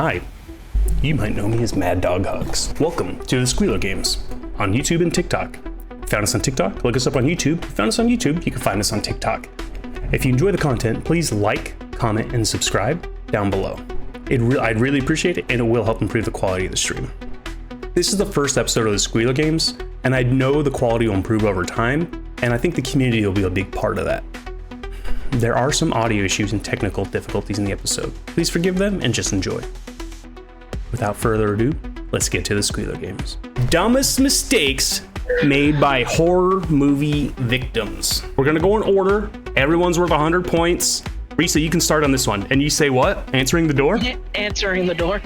Hi, you might know me as Mad Dog Hugs. Welcome to the Squeeler Games on YouTube and TikTok. Found us on TikTok? Look us up on YouTube. Found us on YouTube? You can find us on TikTok. If you enjoy the content, please like, comment, and subscribe down below. I'd really appreciate it, and it will help improve the quality of the stream. This is the first episode of the Squeeler Games, and I know the quality will improve over time, and I think the community will be a big part of that. There are some audio issues and technical difficulties in the episode. Please forgive them and just enjoy. Without further ado, let's get to the Squeeler Games. Dumbest mistakes made by horror movie victims. We're gonna go in order. Everyone's worth 100 points. Risa, you can start on this one. And you say what? Answering the door? Answering the door.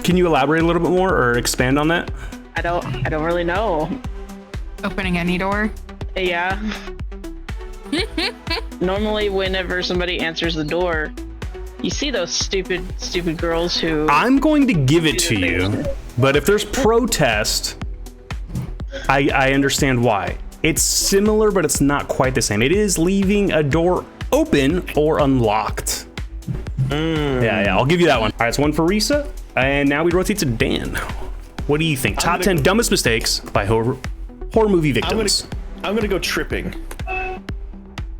Can you elaborate a little bit more or expand on that? I don't really know. Opening any door? Yeah. Normally, whenever somebody answers the door, you see those stupid girls who... I'm going to give it to you, but if there's protest, I understand why. It's similar, but it's not quite the same. It is leaving a door open or unlocked. Yeah, I'll give you that one. All right, it's one for Risa, and now we rotate to Dan. What do you think? Top 10 dumbest mistakes by horror movie victims. I'm gonna go tripping.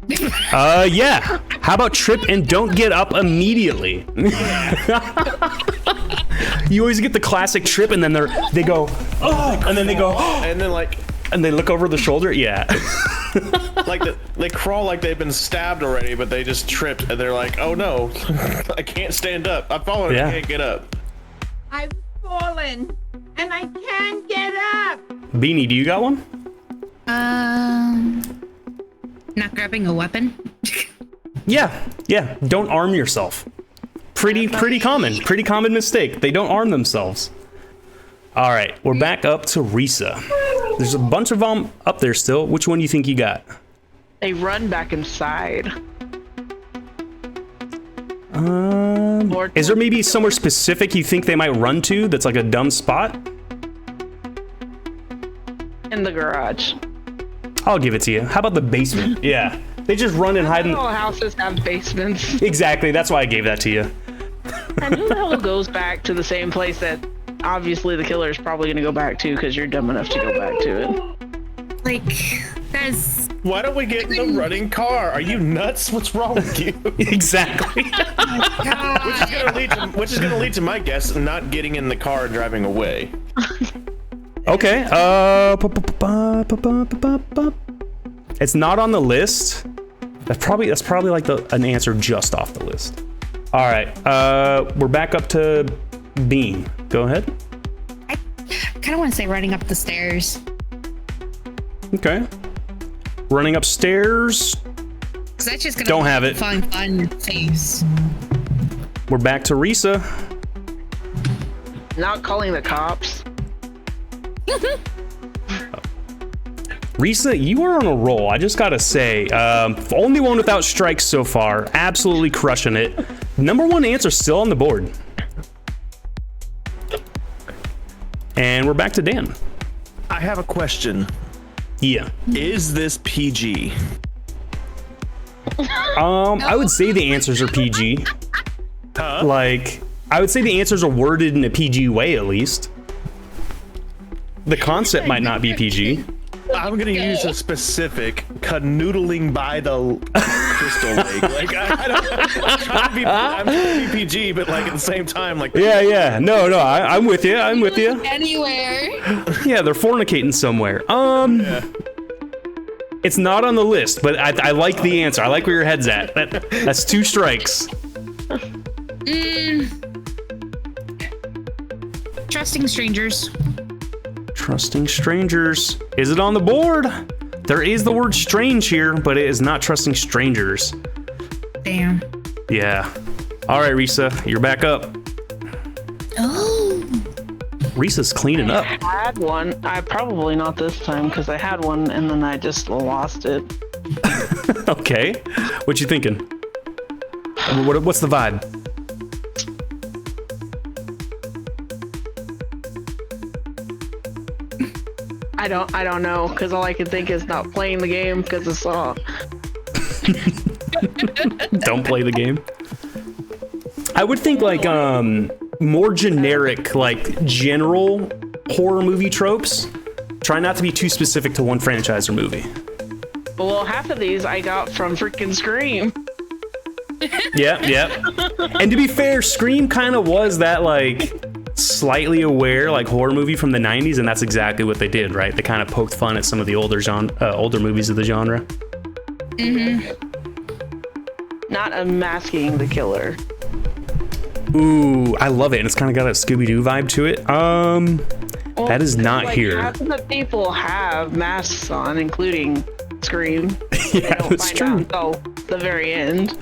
Yeah. How about trip and don't get up immediately? You always get the classic trip, and then they go, oh, and then they go, oh, and then and they look over the shoulder. Yeah. They crawl like they've been stabbed already, but they just tripped, and they're like, oh no, I can't stand up. I'm falling. Yeah. I can't get up. I've fallen, and I can't get up. Beanie, do you got one? Not grabbing a weapon. Yeah. Don't arm yourself. Pretty common mistake. They don't arm themselves. All right, we're back up to Risa. There's a bunch of them up there still. Which one do you think you got? They run back inside. Is there maybe somewhere specific you think they might run to that's like a dumb spot? In the garage. I'll give it to you. How about the basement? Yeah. They just run and hide in... All houses have basements. Exactly. That's why I gave that to you. And who the hell goes back to the same place that obviously the killer is probably going to go back to because you're dumb enough to go back to it? Like, that's... Why don't we get in the running car? Are you nuts? What's wrong with you? Exactly. Which is gonna lead to my guess, not getting in the car and driving away. Okay. It's not on the list. That's probably like an answer just off the list. All right. We're back up to Bean. Go ahead. I kind of want to say running up the stairs. Okay. Running upstairs. Because that's just gonna don't have it. Fun in your face. We're back to Risa. Not calling the cops. Risa, you are on a roll. I just gotta say, only one without strikes so far. Absolutely crushing it. Number one answer still on the board. And we're back to Dan. I have a question. Yeah. Is this PG? I would say the answers are PG. Huh? Like, I would say the answers are worded in a PG way, at least. The concept might not be PG. I'm gonna use a specific canoodling by the crystal lake. Like I'm trying to be PG, but like at the same time, like yeah. No, I'm with you. Anywhere. Yeah, they're fornicating somewhere. Yeah. It's not on the list, but I like the answer. I like where your head's at. That's 2 strikes. Trusting strangers. Trusting strangers. Is it on the board? There is the word strange here, but it is not trusting strangers. Damn. Yeah. All right, Risa, you're back up. Oh. Risa's cleaning up. I had one. Probably not this time because I had one and then I just lost it. Okay. What you thinking? What's the vibe? I don't know because all I can think is not playing the game because it's all. Don't play the game. I would think like more generic, like general horror movie tropes. Try not to be too specific to one franchise or movie. Well, half of these I got from freaking Scream. Yep. And to be fair, Scream kind of was that like slightly aware like horror movie from the 90s, and that's exactly what they did, right? They kind of poked fun at some of the older movies of the genre. Mm-hmm. Not unmasking the killer. Ooh, I love it, and it's kind of got a Scooby-Doo vibe to it. Well, that is not like, here. Half of the people have masks on, including Scream. Yeah, that's true. Until the very end.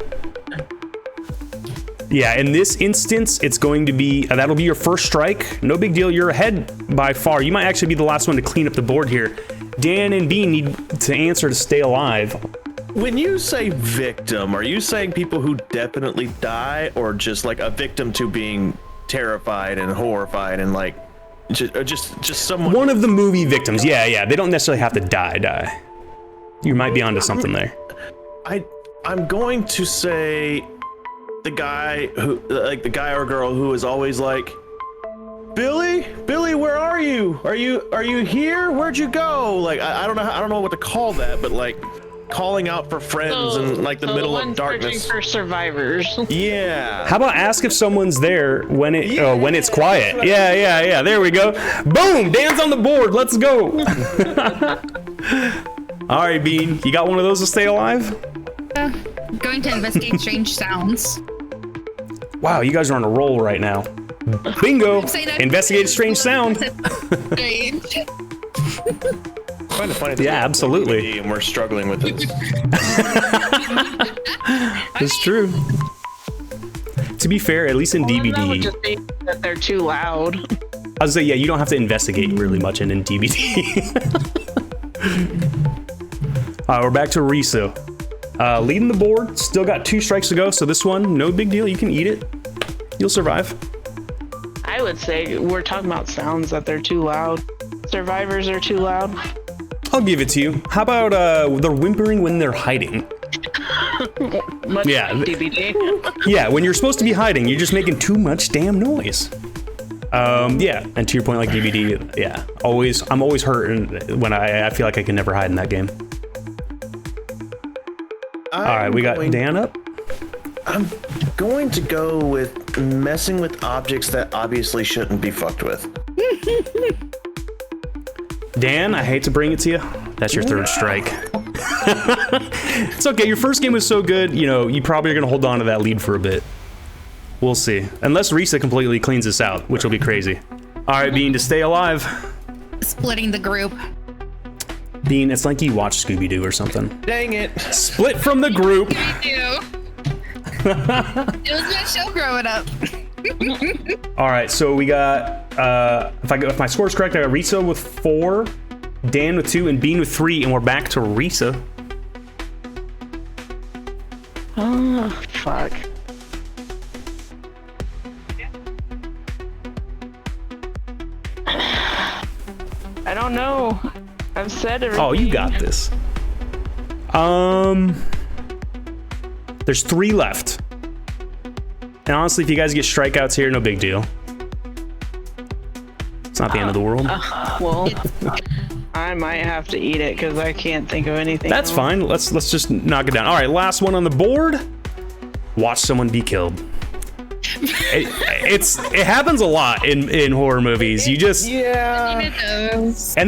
Yeah, in this instance, it's going to be, that'll be your first strike. No big deal, you're ahead by far. You might actually be the last one to clean up the board here. Dan and Bean need to answer to stay alive. When you say victim, are you saying people who definitely die, or just like a victim to being terrified and horrified and like just someone? One of the movie victims, yeah. They don't necessarily have to die. You might be onto something there. I'm going to say the guy who, like the guy or girl who is always like, Billy, where are you? Are you here? Where'd you go? Like I don't know what to call that, but like calling out for friends in like the middle of darkness. For survivors. Yeah. How about ask if someone's there when it's quiet? Yeah. There we go. Boom! Dan's on the board. Let's go. All right, Bean. You got one of those to stay alive? Going to investigate strange sounds. Wow, you guys are on a roll right now. Bingo! Investigate a strange sound. Strange. I find it funny that Yeah, absolutely. and we're struggling with this. It's true. To be fair, at least in That would DVD, just be that they're too loud. I was say, yeah, you don't have to investigate really much in DVD. All right, we're back to Risa. Leading the board, still got 2 strikes to go, so this one, no big deal, you can eat it. You'll survive. I would say we're talking about sounds that they're too loud. Survivors are too loud. I'll give it to you. How about they're whimpering when they're hiding? Much Yeah. like DVD. Yeah, when you're supposed to be hiding, you're just making too much damn noise. Yeah, and to your point, like DVD, yeah, I'm always hurt when I feel like I can never hide in that game. All right, we got Dan up. I'm going to go with messing with objects that obviously shouldn't be fucked with. Dan, I hate to bring it to you. That's your 3rd strike. It's okay. Your first game was so good, you probably are going to hold on to that lead for a bit. We'll see. Unless Risa completely cleans this out, which will be crazy. All right, Bean, to stay alive. Splitting the group. Bean, it's like you watch Scooby-Doo or something. Dang it. Split from the group. Me too. It was my show growing up. All right, so we got, if my score's correct, I got Risa with 4, Dan with 2, and Bean with 3, and we're back to Risa. Oh, fuck. I don't know. I've said everything. Oh, you got this. There's 3 left. And honestly, if you guys get strikeouts here, no big deal. It's not the end of the world. Well, I might have to eat it because I can't think of anything. That's else. fine. Let's just knock it down. All right, last one on the board. Watch someone be killed. It happens a lot in horror movies. You just and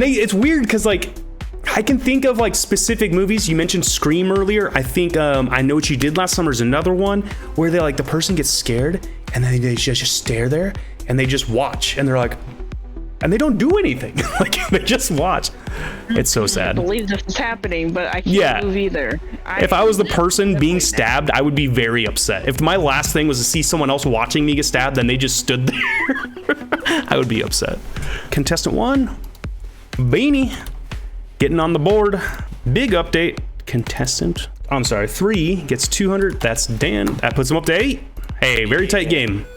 it's weird because like I can think of like specific movies. You mentioned Scream earlier. I think I Know What You Did Last Summer is another one where they like the person gets scared and then they just stare there and they just watch and they're like, and they don't do anything. Like they just watch. It's so sad. I believe this is happening, but I can't move either. If I was the person being stabbed, I would be very upset. If my last thing was to see someone else watching me get stabbed, then they just stood there, I would be upset. Contestant 1, Beanie, getting on the board. Big update. Contestant, I'm sorry, 3 gets 200. That's Dan. That puts him up to 8. Hey, very tight game.